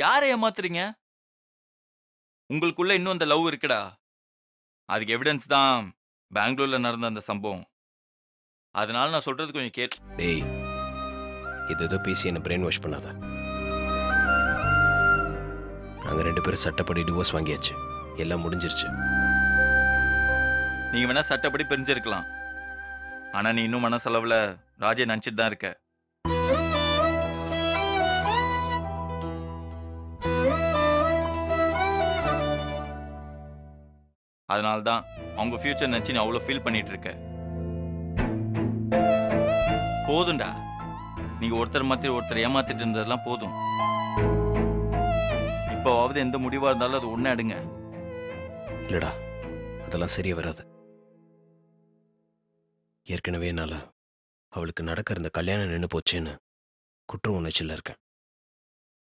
யாரை ஏமாத்துறீங்க? உங்களுக்குள்ள இன்னும் அந்த லவ் இருக்குடா. அதுக்கு எவிடன்ஸ் தான் பெங்களூர்ல நடந்த அந்த சம்பவம். அதனால நான் சொல்றது கொஞ்சம் டேய், ஏதோ பேசி என்ன பிரெயின் வாஷ் பண்ணாத. நாங்க 2 பேரும் சட்டப்படி டிவோர்ஸ் வாங்கியாச்சு. எல்லாம் முடிஞ்சிருச்சு. நீங்க வேணா சட்டப்படி பிரிஞ்சிருக்கலாம். ஆனா நீ இன்னும் மனசளவுல ராஜை நினைச்சிட்டு தான் இருக்க. அதனால தான் அவங்க ஃபியூச்சர் நினைச்சு நீ அவ்வளோ ஃபீல் பண்ணிட்டு இருக்க. போதும்டா, நீங்க ஒருத்தர் மாத்தி ஒருத்தர் ஏமாத்திட்டு இருந்ததெல்லாம் போதும். இப்போவாவது எந்த முடிவா இருந்தாலும் அது ஒண்ணு எடுங்க. இல்லடா, அதெல்லாம் சரியா வராது. ஏற்கனவே என்னால அவளுக்கு நடக்கிற இந்த கல்யாணம் நின்று போச்சேன்னு குற்ற உணர்ச்சியில் இருக்கேன்.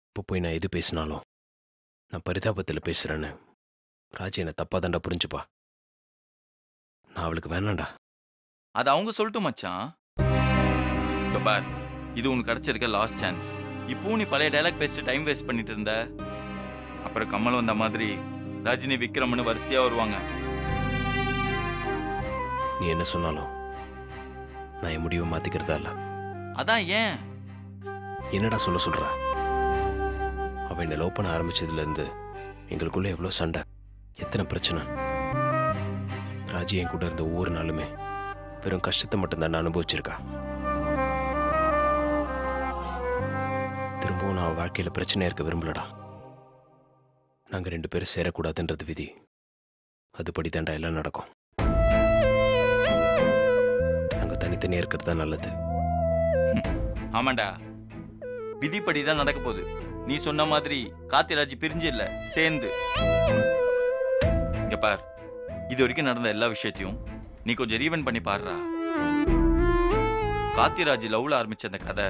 இப்போ போய் நான் எது பேசினாலும் நான் பரிதாபத்தில் பேசுறேன்னு ராஜி என்னை தப்பா தாண்டா புரிஞ்சுப்பா. நான் அவளுக்கு வேணாண்டா. அது அவங்க சொல்லிட்டு மச்சான். பார், இது உனக்கு கிடைச்சிருக்க லாஸ்ட் சான்ஸ். இப்போ நீ பழைய டைலாக் பேசிட்டு டைம் வேஸ்ட் பண்ணிட்டு இருந்த, அப்புறம் கமல் வந்த மாதிரி ரஜினி விக்ரம்னு வரிசையா வருவாங்க. நீ என்ன சொன்னாலும் நான் என் முடிவை மாத்திக்கிறதா இல்ல. அதான் ஏன்? என்னடா சொல்ற? அவன் என்னை லவ் பண்ண ஆரம்பிச்சதுல இருந்து எங்களுக்குள்ள எவ்வளவு சண்டை, எத்தனை பிரச்சனை. ராஜி என் கூட இருந்த ஒவ்வொரு நாளுமே வெறும் கஷ்டத்தை மட்டும்தான் நான் அனுபவிச்சிருக்கா. திரும்பவும் நான் வாழ்க்கையில பிரச்சனை இருக்க விரும்பலடா. நாங்க 2 பேரும் சேரக்கூடாதுன்றது விதி. அதுபடி தாண்டா எல்லாம் நடக்கும். நாங்க தனித்தனியா இருக்கிறது தான் நல்லது. ஆமாண்டா, விதிப்படி தான் நடக்க போகுது. நீ சொன்ன மாதிரி காத்திராஜ் பிரிஞ்சு இல்ல, சேர்ந்து. இங்க பார், இது வரைக்கும் நடந்த எல்லா விஷயத்தையும் நீ கொஞ்சம் ரீவன் பண்ணி பாடுறா. காத்திராஜ் லவ்ல ஆரம்பிச்ச அந்த கதை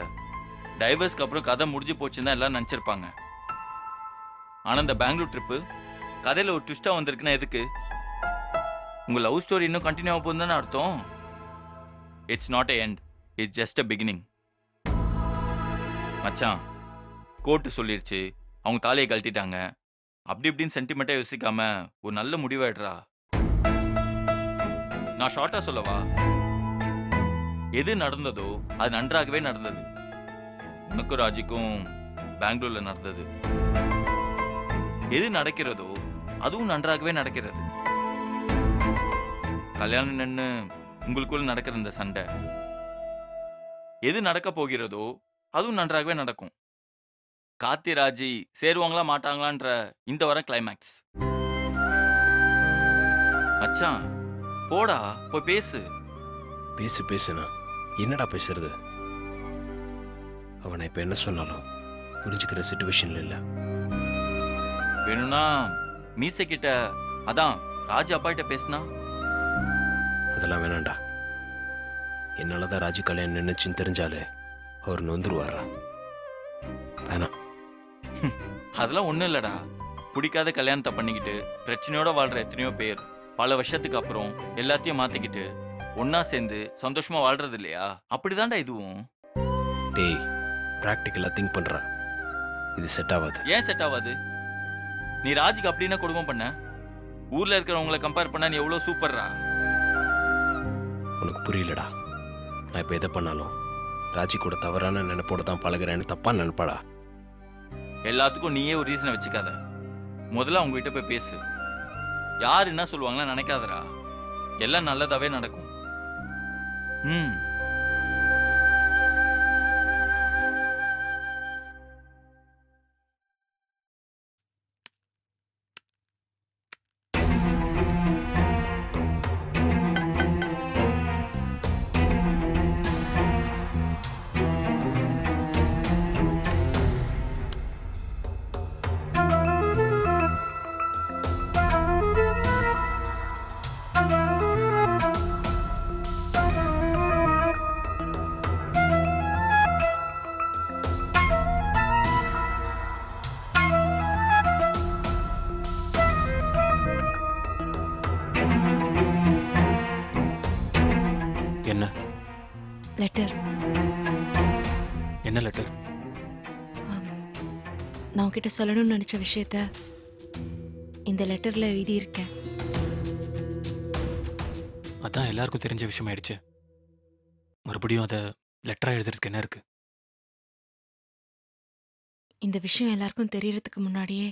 டைவர்ஸ்க்கு அப்புறம் கதை முடிஞ்சு போச்சுன்னு தான் எல்லாரும் நினைச்சிருப்பாங்க. ஆனா இந்த பெங்களூர் ட்ரிப்பு கதையில ஒரு ட்விஸ்டா வந்திருக்குன்னா எதுக்கு? உங்க லவ் ஸ்டோரி இன்னும் கண்டினியூ ஆக போகுதுன்னு அர்த்தம். It's not a end, it's just a beginning. மச்சான், கோர்ட்டு சொல்லிருச்சு, அவங்க தாலியை கழட்டிட்டாங்க. அப்படி இப்படின்னு சென்டிமெண்ட்டா யோசிக்காம ஒரு நல்ல முடிவாயிடுறா. நான் ஷார்ட்டா சொல்லவா? எது நடந்ததோ அது நன்றாகவே நடந்தது. உனக்கும் ராஜிக்கும் பெங்களூர்ல நடந்தது. எது நடக்கிறதோ அதுவும் நன்றாகவே நடக்கிறது. கல்யாணம் நின்று உங்களுக்குள்ள நடக்கிற இந்த சண்டை, எது நடக்க போகிறதோ அதுவும் நன்றாகவே நடக்கும். காத்திராஜி சேருவாங்களா மாட்டாங்களான்ற இந்த வாரம் கிளைமேக்ஸ். மச்சான் போடா, போய் பேசு. பேசுனா என்னடா பேசுறது? அவனை இப்ப என்ன சொன்னாலும் புரிஞ்சுக்கிற சிச்சுவேஷன்ல இல்ல. வேணும்னா மீசை கிட்ட, அதான் ராஜி அப்பா கிட்ட பேசுனா. அதெல்லாம் வேணாண்டா. என்னாலதான் ராஜி கல்யாணம் நினைச்சுன்னு தெரிஞ்சாலே அவர் நொந்துருவாரா. வேணாம். அதெல்லாம் ஒண்ணும் இல்லடா. பிடிக்காத கல்யாணத்தை பண்ணிக்கிட்டு பிரச்சனையோட வாழ்ற எத்தனையோ பேர் பல வருஷத்துக்கு அப்புறம் எல்லாத்தையும் மாத்திக்கிட்டு ஒன்னா சேர்ந்து சந்தோஷமா வாழ்றது இல்லையா? அப்படிதான்டா இதுவும். டேய், பிராக்டிக்கலா திங்க் பண்ற. இது செட் ஆகாது. ஏன் செட் ஆகாது? நீ ராஜிக்கு அப்படின்னா குடும்பம் பண்ண, ஊர்ல இருக்கிறவங்களை கம்பேர் பண்ணா நீ எவ்வளவு சூப்பர்ரா. உனக்கு புரியலடா. நான் இப்ப எதை பண்ணாலும் ராஜி கூட தவறான நினைப்போட தான் பழகிறேன்னு தப்பா நினைப்பாடா. எல்லாத்துக்கும் நீயே ஒரு ரீசனை வச்சுக்காத. முதல்ல அவங்க கிட்ட போய் பேசு. யார் என்ன சொல்லுவாங்களா நினைக்காதடா. எல்லாம் நல்லதாவே நடக்கும். என்ன லெட்டர். என்ன லெட்டர்? நான் உன்கிட்ட சொல்லணும்னு நினைச்ச விஷயத்த இந்த லெட்டர்ல எழுதியிருக்கேன். அதான் எல்லாருக்கும் தெரிஞ்ச விஷயம் ஆயிடுச்சு. மறுபடியும் அதை லெட்டரா எழுதுறதுக்கு என்ன இருக்கு? இந்த விஷயம் எல்லாருக்கும் தெரியறதுக்கு முன்னாடியே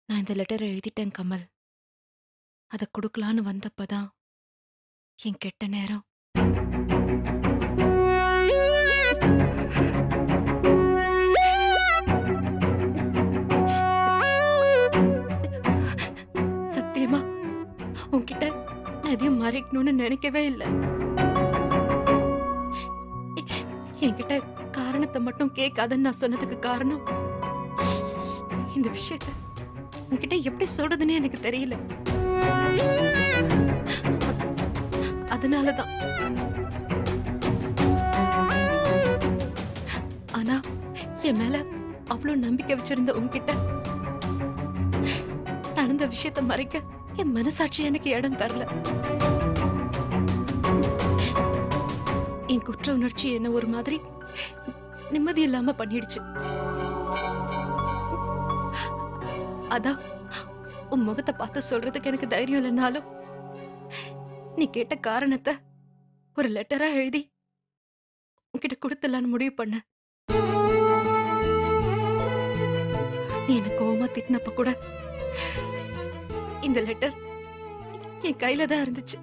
நான் இந்த லெட்டரை எழுதிட்டேன் கமல். அதை கொடுக்கலான்னு வந்தப்பதான் என் கெட்ட நேரம். சத்தியமா உன்கிட்ட நான் எதையும் மறைக்கணும்னு நினைக்கவே இல்லை. என்கிட்ட காரணத்தை மட்டும் கேட்காதன்னு நான் சொன்னதுக்கு காரணம், இந்த விஷயத்த உன்கிட்ட எப்படி சொல்றதுன்னு எனக்கு தெரியல. அதனாலதான். ஆனா என் மேல அவ்வளவு நம்பிக்கை வச்சிருந்த உன்கிட்ட நடந்த விஷயத்த மறைக்க என் மனசாட்சி எனக்கு இடம் தரல. என் குற்ற உணர்ச்சி என்ன ஒரு மாதிரி நிம்மதி இல்லாம பண்ணிடுச்சு. அதான் உன் முகத்தை பார்த்து சொல்றதுக்கு எனக்கு தைரியம் இல்லைனாலும் நீ கேட்ட காரணத்தை ஒரு லெட்டரா எழுதி உன்கிட்ட கொடுத்துலான்னு முடிவு பண்ண. நீ என்ன கோவமா திட்டினப்ப கூட இந்த லெட்டர் என் கையில தான் இருந்துச்சு.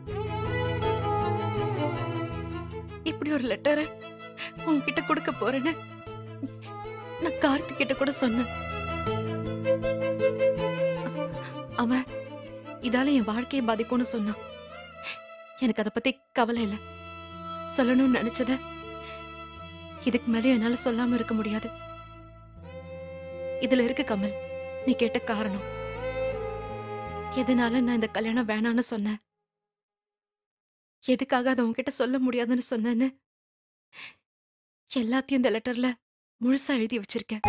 இப்படி ஒரு லெட்டரை உன்கிட்ட கொடுக்க போறேன்னு நான் கார்த்திக் கிட்ட கூட சொன்னேன். அவன் இதால என் வாழ்க்கையை பாதிக்கும்னு சொன்னான். எனக்கு அதை பத்தி கவலை இல்லை. சொல்லணும்னு நினைச்சத இதுக்கு மேலே என்னால சொல்லாம இருக்க முடியாது. இதுல இருக்கு கமல் நீ கேட்ட காரணம். எதனால நான் இந்த கல்யாணம் வேணான்னு சொன்னேன், எதுக்காக அதை உன்கிட்ட சொல்ல முடியாதுன்னு சொன்னேன்னு எல்லாத்தையும் இந்த லெட்டர்ல முழுசா எழுதி வச்சிருக்கேன்.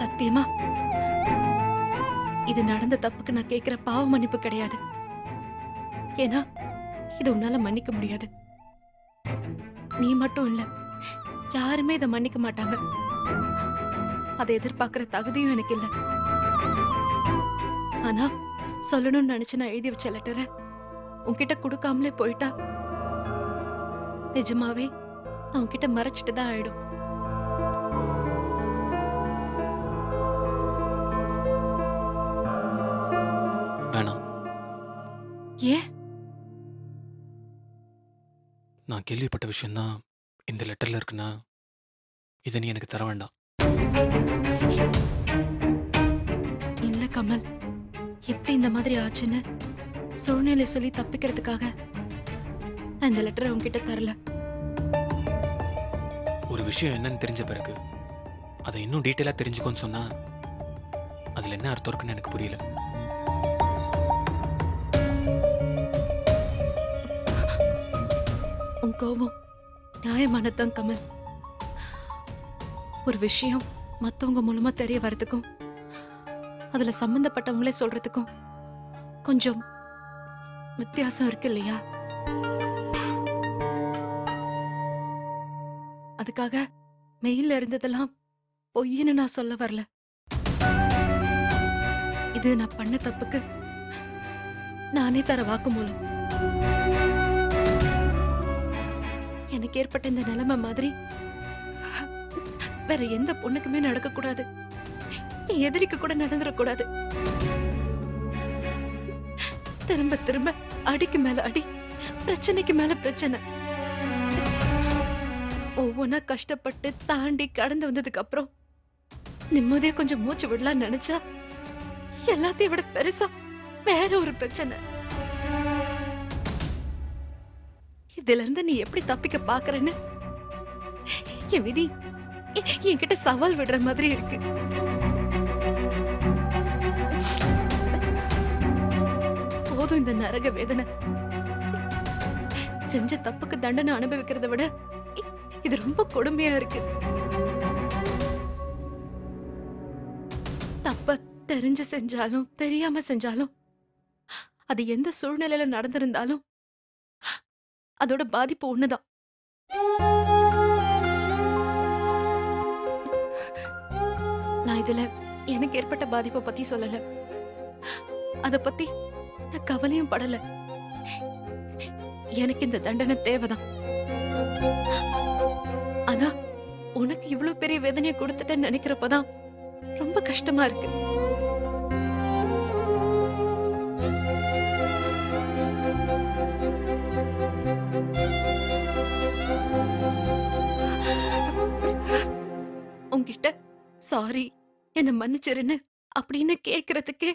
சத்தியமா இது நடந்த தப்புக்கு நான் கேட்கிற பாவ மன்னிப்பு கிடையாது. ஏன்னா இதை உன்னால மன்னிக்க முடியாது. நீ மட்டும் இல்ல, யாருமே இதை மன்னிக்க மாட்டாங்க. அதை எதிர்பார்க்கிற தகுதியும் எனக்கு இல்ல. ஆனா சொல்லணும்னு நினைச்சு நான் எழுதி வச்ச லெட்டரை உன்கிட்ட கொடுக்காமலே போயிட்டா நிஜமாவே நான் உன்கிட்ட மறைச்சிட்டு தான் ஆயிடும். வேணாம். ஏன்? நான் கேள்விப்பட்ட விஷயம்தான் இந்த லெட்டர்ல இருக்குன்னா இதை நீ எனக்கு தர வேண்டாம். இல்ல கமல், எப்படி இந்த மாதிரி ஆச்சுன்னு சூழ்நிலை சொல்லி தப்பிக்கிறதுக்காக நான் இந்த லெட்டரை உன்கிட்ட தரல. ஒரு விஷயம் என்னன்னு தெரிஞ்ச பிறகு அதை இன்னும் டீட்டெயிலா தெரிஞ்சுக்கோன்னு சொன்னா அதுல என்ன அர்த்தம் இருக்குன்னு எனக்கு புரியல. உன் கோபம் நியாயமானதான் கமல். ஒரு விஷயம் மத்தவங்க மூலமா தெரிய வரதுக்கும் அதுல சம்பந்தப்பட்டவங்களே சொல்றதுக்கும் கொஞ்சம் வித்தியாசம் இருக்கு இல்லையா? அதுக்காக மெயில்ல இருந்ததெல்லாம் பொய்ன்னு நான் சொல்ல வரல. இது நான் பண்ண தப்புக்கு நானே தர வாக்குமூலம். எனக்கு ஏற்பட்ட இந்த நிலைமை மாதிரி வேற எந்த பொண்ணுக்குமே நடக்க கூடாது. என் எதிரிக்கு கூட நடந்துடக்கூடாது. திரும்ப திரும்ப அடிக்கு மேல அடி, பிரச்சனைக்கு மேல பிரச்சனை. ஒவ்வொன்னா கஷ்டப்பட்டு தாண்டி கடந்து வந்ததுக்கு அப்புறம் நிம்மதியா கொஞ்சம் மூச்சு விடலாம்னு நினைச்சா எல்லாத்தையும் விட பெருசா வேற ஒரு பிரச்சனை. இதுல இருந்து நீ எப்படி தப்பிக்க பாக்குறன்னு என் விதி என்கிட்ட சவால் விடுற மாதிரி இருக்கு. போதும் இந்த நரக வேதனை. செஞ்ச தப்புக்கு தண்டனை அனுபவிக்கிறத விட இது ரொம்ப கொடுமையா இருக்கு. தப்ப தெரிஞ்சு செஞ்சாலும் தெரியாம செஞ்சாலும் அது எந்த சூழ்நிலையில நடந்திருந்தாலும் அதோட பாதிப்பு ஒண்ணுதான். நான் இதுல எனக்கு ஏற்பட்ட பாதிப்பை பத்தி சொல்லல. அத பத்தி நான் கவலையும் படல. எனக்கு இந்த தண்டனை தேவைதான். ஆனா உனக்கு இவ்வளவு பெரிய வேதனையை கொடுத்துட்டேன்னு நினைக்கிறப்பதான் ரொம்ப கஷ்டமா இருக்கு. உன்கிட்ட சாரி, என்ன மன்னிச்சிருன்னு அப்படின்னு கேக்குறதுக்கே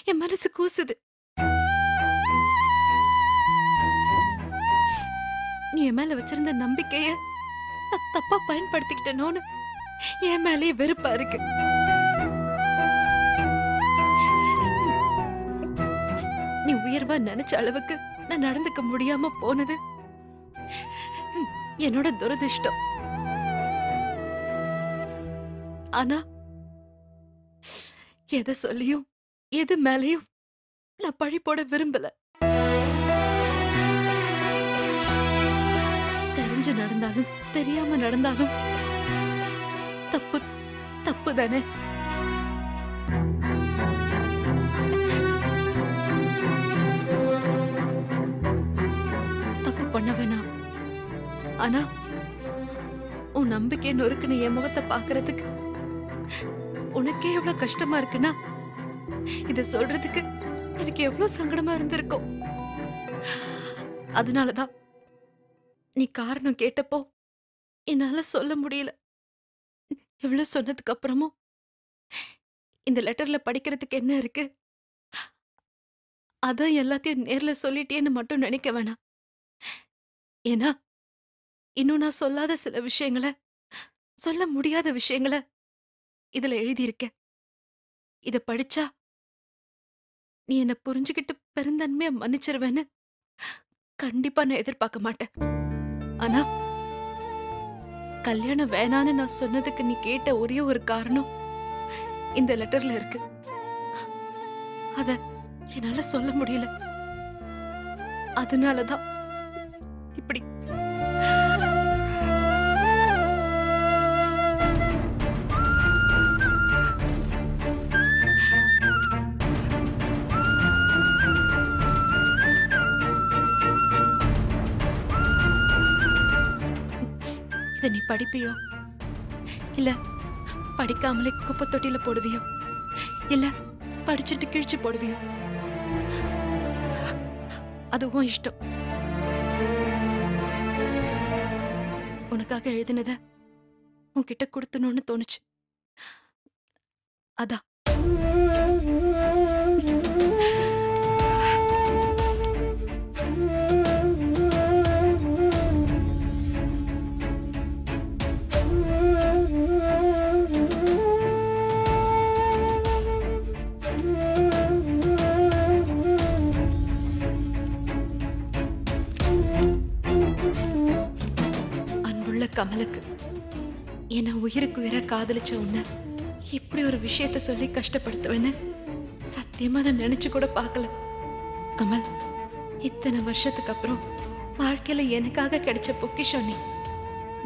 என் மனசு கூசுது. நீ என் மேல வச்சிருந்த நம்பிக்கைய நான் தப்பா பயன்படுத்திக்கிட்டேனோன்னு என் மேலேயே வெறுப்பா இருக்கு. நீ உயர்வா நினைச்ச அளவுக்கு நான் நடந்துக்க முடியாம போனது என்னோட துரதிர்ஷ்டம். ஆனா எதை சொல்லியும் எது மேலையும் நான் பழி போட விரும்பல. தெரிஞ்சு நடந்தாலும் தெரியாம நடந்தாலும் தப்பு தப்பு தானே. தப்பு பண்ண வேணாம். ஆனா உன் நம்பிக்கை நொறுக்குன்னு என் முகத்தை பாக்குறதுக்கு உனக்கே எவ்வளவு கஷ்டமா இருக்குன்னா இத சொல்றதுக்கு எனக்கு எவ்வளவு சங்கடமா இருந்திருக்கும். அதனாலதான் நீ காரணம் கேட்டப்போ என்னால சொல்ல முடியல. எவ்வளவு சொன்னதுக்கு அப்புறமும் இந்த லெட்டர்ல படிக்கிறதுக்கு என்ன இருக்கு, அதான் எல்லாத்தையும் நேர்ல சொல்லிட்டேன்னு மட்டும் நினைக்க வேணாம். ஏன்னா இன்னும் நான் சொல்லாத சில விஷயங்களை, சொல்ல முடியாத விஷயங்களை இதுல எழுதியிருக்கேன். இத படிச்சா நீ என்ன புரிஞ்சுக்கிட்டு பெருந்தன்மையா மன்னிச்சிருவேன்னு கண்டிப்பா நான் எதிர்பார்க்க மாட்டேன். ஆனா கல்யாணம் வேணான்னு நான் சொன்னதுக்கு நீ கேட்ட ஒரே ஒரு காரணம் இந்த லெட்டர்ல இருக்கு. அத என்னால சொல்ல முடியல. அதனாலதான் இப்படி. இத நீ படிப்பியோ இல்ல படிக்காமலே குப்பை தொட்டியில போடுவியோ இல்ல படிச்சுட்டு கிழிச்சு போடுவியோ, அதுவும் இஷ்டம். உனக்காக எழுதினத உன்கிட்ட கொடுத்தணும்னு தோணுச்சு. அதான். கமலுக்கு, என்ன உயிருக்கு உயிர காதலிச்ச உன்ன இப்படி ஒரு விஷயத்த சொல்லி கஷ்டப்படுத்துவேன்னு சத்தியமா நான் நினைச்சு கூட பார்க்கல. கமல், இத்தனை வருஷத்துக்கு அப்புறம் வாழ்க்கையில எனக்காக கிடைச்ச பொக்கிஷம் நீ.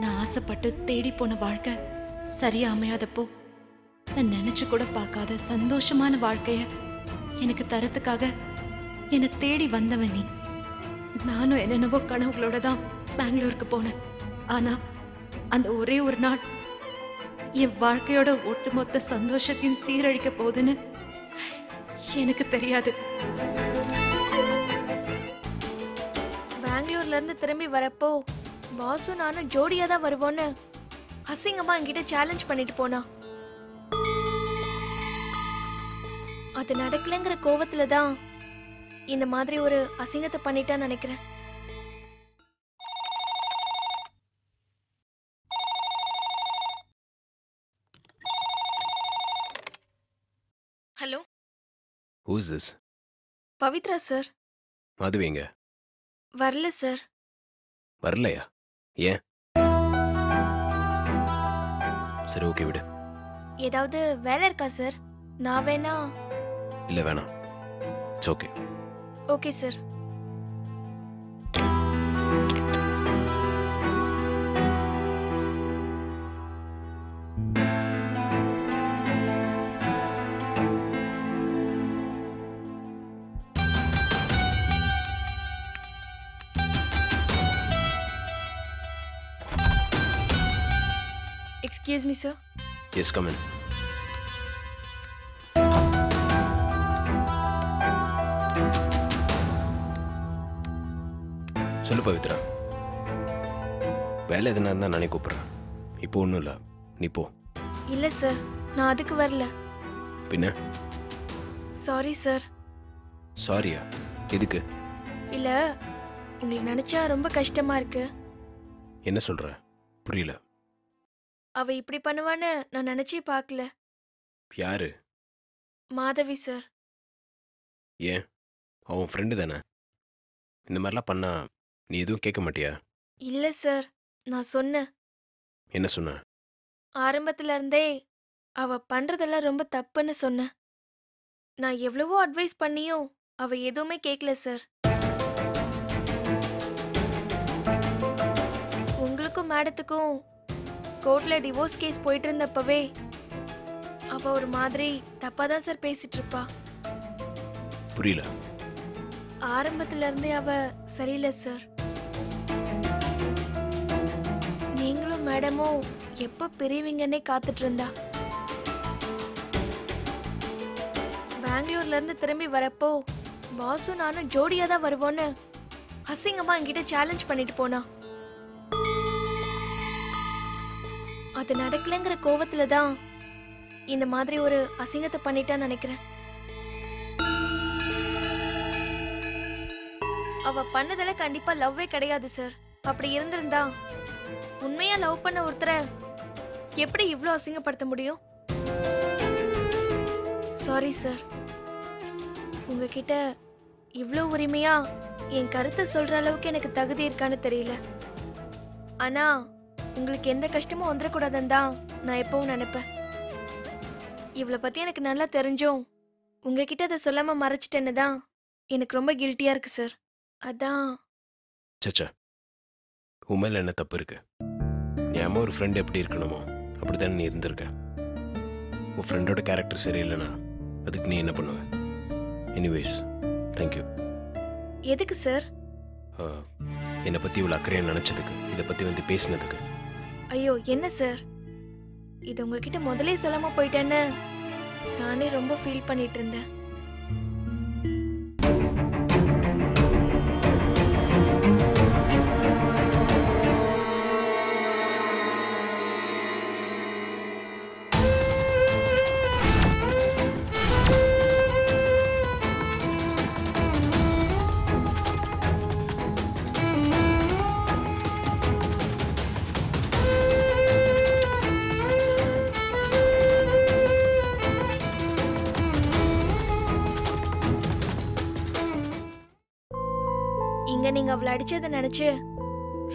நான் ஆசைப்பட்டு தேடி போன வாழ்க்கை சரியா அமையாதப்போ நான் நினைச்சு கூட பார்க்காத சந்தோஷமான வாழ்க்கைய எனக்கு தரத்துக்காக என்னை தேடி வந்தவன் நீ. நானும் என்னென்னவோ கனவுகளோட தான் பெங்களூருக்கு போனேன். ஆனா அந்த ஒரே ஒரு நாள் என் வாழ்க்கையோட ஒட்டுமொத்த சந்தோஷத்தையும் சீரழிக்க போகுதுன்னு எனக்கு தெரியாது. பெங்களூர்ல இருந்து திரும்பி வரப்போ பாசு நானும் ஜோடியா தான் வருவோன்னு அசிங்கமா என்கிட்ட சேலஞ்ச் பண்ணிட்டு போனா. அது நடக்கலங்கிற கோவத்துல தான் இந்த மாதிரி ஒரு அசிங்கத்தை பண்ணிட்டான்னு நினைக்கிறேன். Hello, Who is this? Pavithra sir. மதுவேங்க வரல சார். வரலையா? ஏன்? சரி, ஓகே, விடு. ஏதாவது வேலை இருக்கா சார்? நான் வேணா. இல்ல, வேணாம். It's okay. Okay sir. Excuse me sir. Yes come on. சொல்லு பவித்ரா. வேலை எதுனா இருந்தால் நானே கூப்பிட்றேன். இப்போ ஒன்றும் இல்லை, நீ போ. இல்ல சார், நான் அதுக்கு வரல. பின்ன? Sorry sir. சாரியா? எதுக்கு? இல்ல, உங்களை நினைச்சா ரொம்ப கஷ்டமா இருக்கு. என்ன சொல்ற? புரியல. அவ இப்படி பண்ணுவான்னு நான் நினைச்சே பார்க்கல. யாரு? மாதவி சார். ஏன், அவன் ஃப்ரெண்டு தானே. இந்த மாதிரிலாம் பண்ணா நீ எதுவும் கேட்க மாட்டியா? இல்ல சார், நான் சொன்னேன். என்ன சொன்ன? ஆரம்பத்துல இருந்தே அவ பண்றதெல்லாம் ரொம்ப தப்புன்னு சொன்னேன். நான் எவ்வளவோ அட்வைஸ் பண்ணியும் அவ எதுவுமே கேட்கல சார். உங்களுக்கும் மேடத்துக்கும் கோர்ட்ல டிவோர்ஸ் கேஸ் போயிட்டு இருந்தப்பவே அவ ஒரு மாதிரி தப்பா தான் சார் பேசிட்டு இருப்பா. புரியல. ஆரம்பத்துல இருந்தே அவ சரியில்லை சார். நீங்களும் மேடமும் எப்ப பிரிவீங்கன்னே காத்துட்டு இருந்தா. பெங்களூர்ல இருந்து திரும்பி வரப்போ பாசு நானும் ஜோடியா தான் வருவோன்னு அசிங்கமா என்கிட்ட சேலஞ்ச் பண்ணிட்டு போனா. அது நடக்கலங்கிற கோவத்துல தான் இந்த மாதிரி ஒரு அசிங்கத்தை பண்ணிட்டான்னு நினைக்கிறேன். அவ பண்ணதெல்லாம் கண்டிப்பா லவ்வே கிடையாது சார். அப்படி இருந்திருந்தா உண்மையா லவ் பண்ண ஒருத்தரை எப்படி இவ்ளோ அசிங்கப்படுத்த முடியும்? Sorry sir. உங்ககிட்ட இவ்ளோ உரிமையா என் கருத்தை சொல்ற அளவுக்கு எனக்கு தகுதி இருக்கான்னு தெரியல. ஆனா உங்களுக்கு எந்த கஷ்டமும் வந்துடக்கூடாதுன்னு தான் நான் எப்பவும் நினைப்பேன். இவளை பத்தி எனக்கு நல்லா தெரிஞ்சும் உங்ககிட்ட அதை சொல்லாம மறைச்சிட்டேன்னு தான் எனக்கு ரொம்ப கில்ட்டியா இருக்கு சார். அதான். சச்சா, உன் மேல என்ன தப்பு இருக்கு? நீ அம்மா ஒரு ஃப்ரெண்ட் எப்படி இருக்கணுமோ அப்படித்தானே நீ இருந்திருக்க. உன் ஃப்ரெண்டோட கேரக்டர் சரியில்லைனா அதுக்கு நீ என்ன பண்ணுவ? Anyways, thank you. எதுக்கு சார்? என்னை பற்றி இவ்வளோ அக்கறையாக நினச்சதுக்கு, இதை பற்றி வந்து பேசினதுக்கு. ஐயோ என்ன சார், இது உங்ககிட்ட முதலே சொல்லாம போயிட்டேன்னு நானே ரொம்ப ஃபீல் பண்ணிட்டு இருந்தேன். இங்க நீங்க அவளை அடிச்சதை நினைச்சு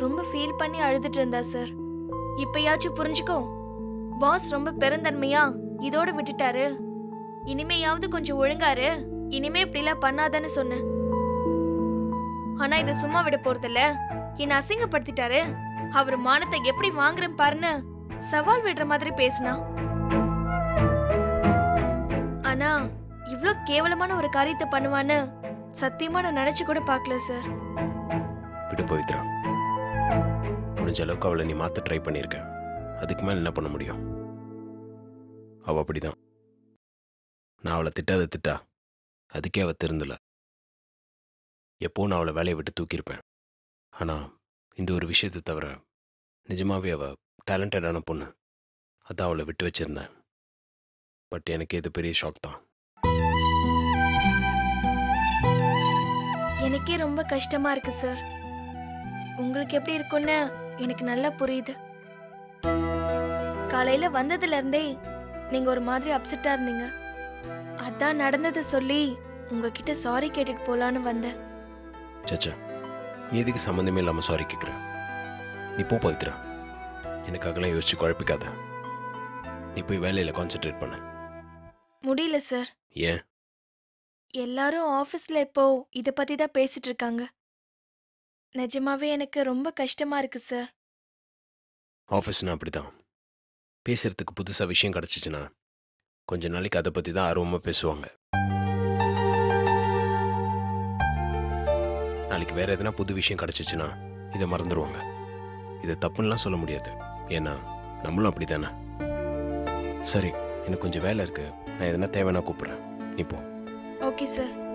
ரொம்ப ஃபீல் பண்ணி அழுதுட்டு இருந்தா சார். இப்பயாச்சும் புரிஞ்சுக்கோ. பாஸ் ரொம்ப பெருந்தன்மையா இதோட விட்டுட்டாரு. இனிமேயாவது கொஞ்சம் ஒழுங்காரு. இனிமே இப்படிலாம் பண்ணாதான்னு சொன்னேன். ஆனா இதை சும்மா விட போறதில்ல. என்ன அசிங்கப்படுத்திட்டாரு. அவர் மானத்தை எப்படி வாங்குறேன் பாருன்னு சவால் விடுற மாதிரி பேசினா. ஆனா இவ்ளோ கேவலமான ஒரு காரியத்தை பண்ணுவான்னு சத்தியமா நான் நினைச்சு கூட பார்க்கல சார். விடு பவித்ரா, முடிஞ்ச அளவுக்கு அவளை நீ மாற்ற ட்ரை பண்ணியிருக்க. அதுக்கு மேலே என்ன பண்ண முடியும்? அவள் அப்படிதான். நான் அவளை திட்டா அதுக்கே அவள் திருந்தல. எப்போ நான் அவளை வேலையை விட்டு தூக்கியிருப்பேன். ஆனால் இந்த ஒரு விஷயத்தை தவிர நிஜமாவே அவள் டேலண்டடான பொண்ணு. அதான் அவளை விட்டு வச்சிருந்தேன். பட் எனக்கு இது பெரிய ஷாக் தான். எனக்கே ரொம்ப கஷ்டமா இருக்கு சார். உங்களுக்கு எப்படி இருக்குன்னு எனக்கு நல்லா புரியுது. காலையில வந்ததுல இருந்தே நீங்க ஒரு மாதிரி அப்செட்டா இருந்தீங்க. அதான் நடந்ததை சொல்லி உங்ககிட்ட சாரி கேட்டுட்டு போலான்னு வந்தேன். சச்சா, நீ எதுக்கு சம்மந்தமே இல்லாமல் சாரி கேட்குற? நீ போ பவித்ரா, எனக்காகலாம் யோசிச்சு குழப்பிக்காத. நீ போய் வேலையில் கான்சென்ட்ரேட் பண்ண. முடியல சார். ஏன்? எல்லாரும் ஆஃபீஸ்ல இப்போ இத பத்தி தான் பேசிட்டு இருக்காங்க. நிஜமாவே எனக்கு ரொம்ப கஷ்டமா இருக்கு சார். ஆஃபீஸ்னா அப்படிதான். பேசுறதுக்கு புதுசாக விஷயம் கிடச்சிச்சின்னா கொஞ்ச நாளைக்கு அதை பற்றி தான் ஆர்வமாக பேசுவாங்க. நாளைக்கு வேற எதனா புது விஷயம் கிடச்சிச்சின்னா இதை மறந்துடுவாங்க. இதை தப்புன்னெலாம் சொல்ல முடியாது. ஏன்னா நம்மளும் அப்படி தானே. சரி, எனக்கு கொஞ்சம் வேலை இருக்கு. நான் எதனா தேவைன்னா கூப்பிட்றேன். நீ போ. Okay sir.